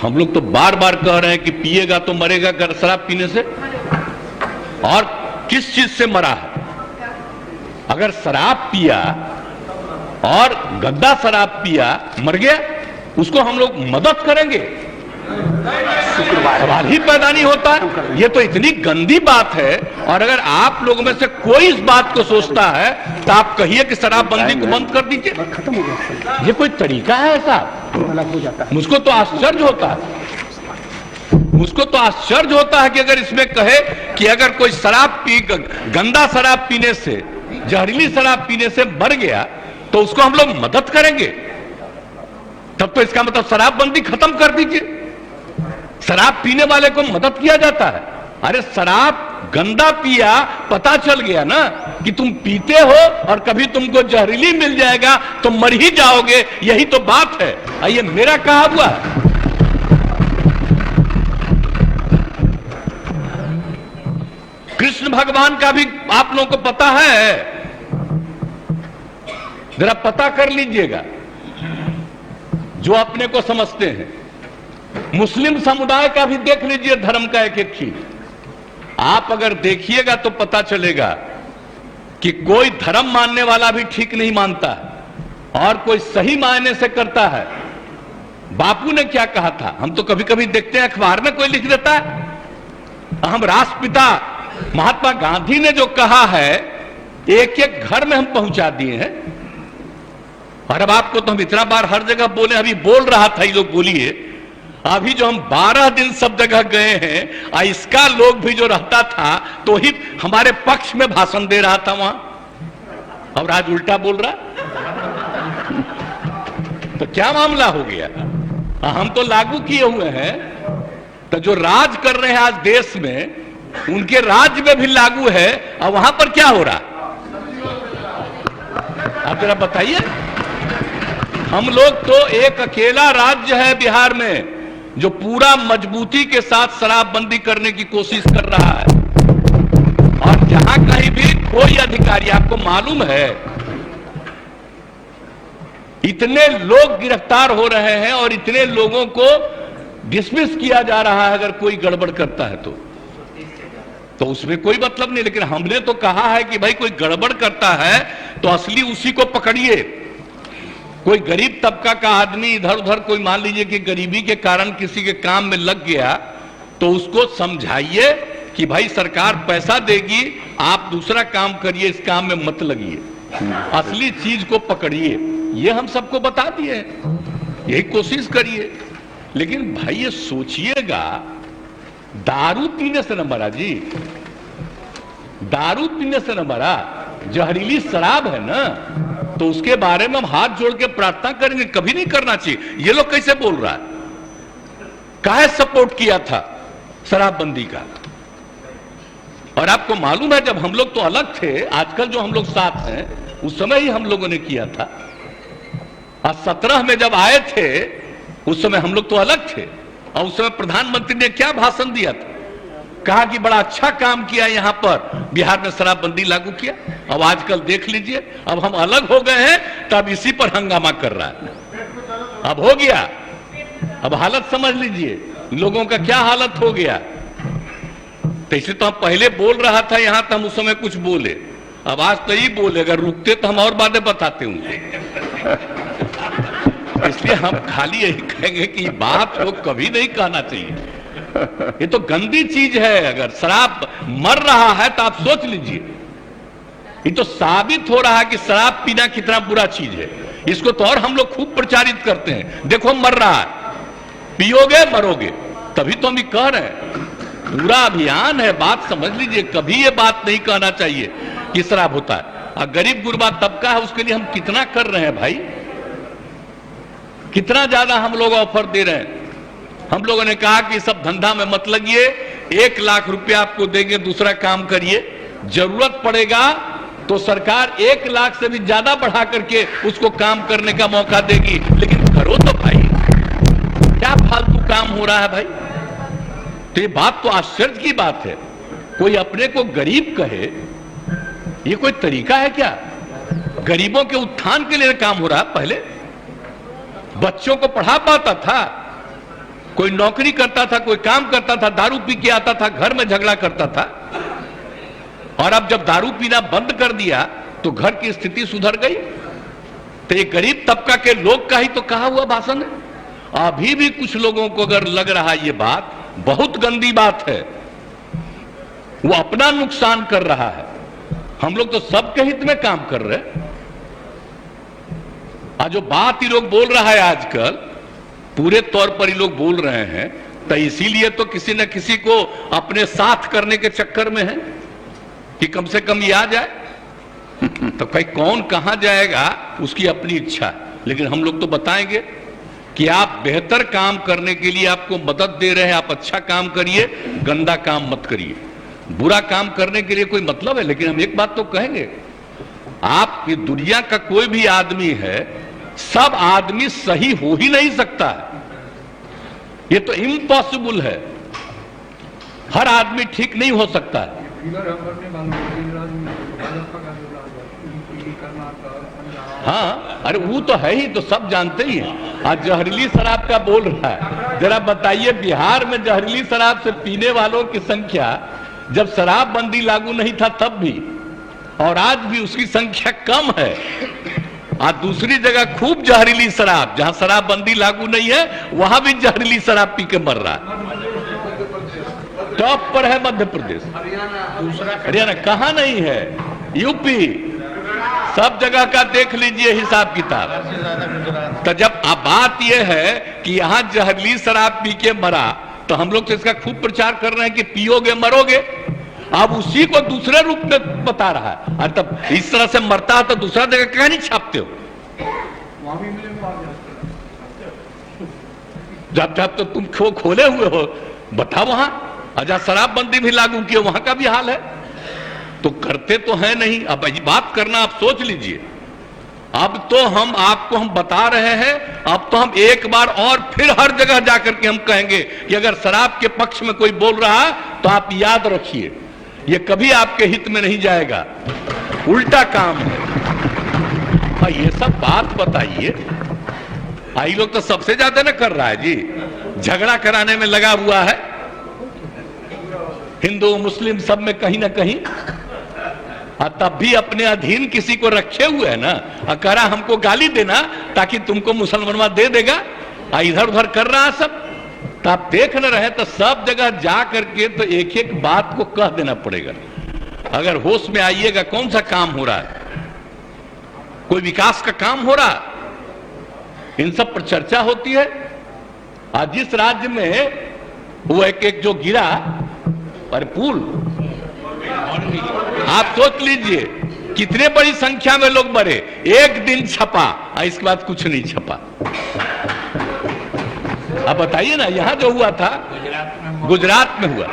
हम लोग तो बार बार कह रहे हैं कि पिएगा तो मरेगा कर शराब पीने से। और किस चीज से मरा है? अगर शराब पिया और गंदा शराब पिया मर गया, उसको हम लोग मदद करेंगे? सवाल ही पैदा नहीं होता। ये तो इतनी गंदी बात है। और अगर आप लोगों में से कोई इस बात को सोचता है तो आप कहिए कि शराबबंदी को बंद कर दीजिए। खत्म हो गया। ये कोई तरीका है ऐसा? मुझको तो आश्चर्य होता है। मुझको तो आश्चर्य होता है कि अगर इसमें कहे कि अगर कोई शराब पी गंदा शराब पीने से, जहरीली शराब पीने से मर गया तो उसको हम लोग मदद करेंगे, तब तो इसका मतलब शराबबंदी खत्म कर दीजिए। शराब पीने वाले को मदद किया जाता है। अरे शराब गंदा पिया, पता चल गया ना कि तुम पीते हो और कभी तुमको जहरीली मिल जाएगा तो मर ही जाओगे, यही तो बात है। ये मेरा कहा हुआ है। कृष्ण भगवान का भी आप लोगों को पता है, जरा पता कर लीजिएगा जो अपने को समझते हैं। मुस्लिम समुदाय का भी देख लीजिए धर्म का एक एक चीज। आप अगर देखिएगा तो पता चलेगा कि कोई धर्म मानने वाला भी ठीक नहीं मानता है और कोई सही मायने से करता है। बापू ने क्या कहा था, हम तो कभी कभी देखते हैं अखबार में कोई लिख देता है। हम राष्ट्रपिता महात्मा गांधी ने जो कहा है एक एक घर में हम पहुंचा दिए हैं। और अब आपको तो हम इतना बार हर जगह बोले, अभी बोल रहा था ये लोग, बोलिए अभी जो हम 12 दिन सब जगह गए हैं, इसका लोग भी जो रहता था तो ही हमारे पक्ष में भाषण दे रहा था वहां, और आज उल्टा बोल रहा। तो क्या मामला हो गया? हम तो लागू किए हुए हैं, तो जो राज कर रहे हैं आज देश में उनके राज्य में भी लागू है, और वहां पर क्या हो रहा आप जरा बताइए। हम लोग तो एक अकेला राज्य है बिहार में जो पूरा मजबूती के साथ शराबबंदी करने की कोशिश कर रहा है। और जहां कहीं भी कोई अधिकारी, आपको मालूम है इतने लोग गिरफ्तार हो रहे हैं और इतने लोगों को डिसमिस किया जा रहा है अगर कोई गड़बड़ करता है तो उसमें कोई मतलब नहीं। लेकिन हमने तो कहा है कि भाई कोई गड़बड़ करता है तो असली उसी को पकड़िए। कोई गरीब तबका का आदमी इधर उधर, कोई मान लीजिए कि गरीबी के कारण किसी के काम में लग गया, तो उसको समझाइए कि भाई सरकार पैसा देगी, आप दूसरा काम करिए, इस काम में मत लगिए, असली चीज को पकड़िए। ये हम सबको बता दिए, यही कोशिश करिए। लेकिन भाई ये सोचिएगा, दारू पीने से न मरा जी, दारू पीने से न मरा, जहरीली शराब है ना, तो उसके बारे में हम हाथ जोड़ के प्रार्थना करेंगे, कभी नहीं करना चाहिए। ये लोग कैसे बोल रहा है? काहे सपोर्ट किया था शराबबंदी का? और आपको मालूम है जब हम लोग तो अलग थे, आजकल जो हम लोग साथ हैं, उस समय ही हम लोगों ने किया था। और 17 में जब आए थे उस समय हम लोग तो अलग थे, और उस समय प्रधानमंत्री ने क्या भाषण दिया था? कहा कि बड़ा अच्छा काम किया यहां पर, बिहार में शराबबंदी लागू किया। अब आजकल देख लीजिए, अब हम अलग हो गए हैं तब इसी पर हंगामा कर रहा है। अब हो गया, अब हालत समझ लीजिए लोगों का क्या हालत हो गया। तो इसलिए तो हम पहले बोल रहा था यहां, तो हम उस समय कुछ बोले, अब आज तो ही बोले, अगर रुकते तो हम और बातें बताते उनको। इसलिए हम खाली यही कहेंगे कि बात को कभी नहीं कहना चाहिए। ये तो गंदी चीज है। अगर शराब मर रहा है तो आप सोच लीजिए, ये तो साबित हो रहा है कि शराब पीना कितना बुरा चीज है। इसको तो और हम लोग खूब प्रचारित करते हैं, देखो मर रहा है, पियोगे मरोगे। तभी तो हम ये कह रहे हैं, पूरा अभियान है। बात समझ लीजिए, कभी ये बात नहीं कहना चाहिए कि शराब होता है। और गरीब गुरबा तबका है, उसके लिए हम कितना कर रहे हैं भाई, कितना ज्यादा हम लोग ऑफर दे रहे हैं। हम लोगों ने कहा कि सब धंधा में मत लगिए, 1 लाख रुपया आपको देंगे, दूसरा काम करिए। जरूरत पड़ेगा तो सरकार 1 लाख से भी ज्यादा बढ़ा करके उसको काम करने का मौका देगी। लेकिन करो तो भाई, क्या फालतू काम हो रहा है भाई? तो ये बात तो आश्चर्य की बात है। कोई अपने को गरीब कहे, ये कोई तरीका है क्या? गरीबों के उत्थान के लिए काम हो रहा है। पहले बच्चों को पढ़ा पाता था, कोई नौकरी करता था, कोई काम करता था, दारू पी के आता था, घर में झगड़ा करता था। और अब जब दारू पीना बंद कर दिया तो घर की स्थिति सुधर गई। तो ये गरीब तबका के लोग का ही तो कहा हुआ भाषण है। अभी भी कुछ लोगों को अगर लग रहा है ये बात बहुत गंदी बात है, वो अपना नुकसान कर रहा है। हम लोग तो सबके हित में काम कर रहे हैं। आज जो बात ये लोग बोल रहा है आजकल, पूरे तौर पर ये लोग बोल रहे हैं, तो इसीलिए तो किसी न किसी को अपने साथ करने के चक्कर में है कि कम से कम ये आ जाए। तो भाई कौन कहां जाएगा उसकी अपनी इच्छा है, लेकिन हम लोग तो बताएंगे कि आप बेहतर काम करने के लिए आपको मदद दे रहे हैं। आप अच्छा काम करिए, गंदा काम मत करिए। बुरा काम करने के लिए कोई मतलब है, लेकिन हम एक बात तो कहेंगे, आप ये दुनिया का कोई भी आदमी है, सब आदमी सही हो ही नहीं सकता है। ये तो इम्पॉसिबल है। हर आदमी ठीक नहीं हो सकता है। हाँ, अरे वो तो है ही, तो सब जानते ही हैं। आज जहरीली शराब का बोल रहा है, जरा बताइए बिहार में जहरीली शराब से पीने वालों की संख्या जब शराबबंदी लागू नहीं था तब भी, और आज भी उसकी संख्या कम है। आज दूसरी जगह खूब जहरीली शराब, जहां शराबबंदी लागू नहीं है वहां भी जहरीली शराब पी के मर रहा है। टॉप पर है मध्य प्रदेश, हरियाणा कहां नहीं है, यूपी, सब जगह का देख लीजिए हिसाब किताब। तो जब अब बात यह है कि यहां जहरीली शराब पी के मरा, तो हम लोग तो इसका खूब प्रचार कर रहे हैं कि पियोगे मरोगे। अब उसी को दूसरे रूप में बता रहा है। और तब इस तरह से मरता है तो दूसरा जगह क्या नहीं छापते हो? जब जब तो तुम खोले हुए हो, बता वहां अजा शराबबंदी भी लागू किए, वहां का भी हाल है। तो करते तो है नहीं। अब ये बात करना आप सोच लीजिए। अब तो हम आपको हम बता रहे हैं, अब तो हम एक बार और फिर हर जगह जाकर के हम कहेंगे कि अगर शराब के पक्ष में कोई बोल रहा है तो आप याद रखिए, ये कभी आपके हित में नहीं जाएगा, उल्टा काम है। ये सब बात बताइए। आई लोग तो सबसे ज्यादा ना कर रहा है जी, झगड़ा कराने में लगा हुआ है, हिंदू मुस्लिम सब में कहीं ना कहीं। तब भी अपने अधीन किसी को रखे हुए है ना, करा हमको गाली देना ताकि तुमको मुसलमानवा दे देगा, इधर उधर कर रहा है सब। तो आप देख न रहे तो सब जगह जा करके तो एक एक बात को कह देना पड़ेगा। अगर होश में आइएगा, कौन सा काम हो रहा है, कोई विकास का काम हो रहा, इन सब पर चर्चा होती है। आज जिस राज्य में वो एक जो गिरा पर पुल, आप सोच लीजिए कितने बड़ी संख्या में लोग मरे, एक दिन छपा, इसके बाद कुछ नहीं छपा। अब बताइए ना, यहां जो हुआ था गुजरात में हुआ,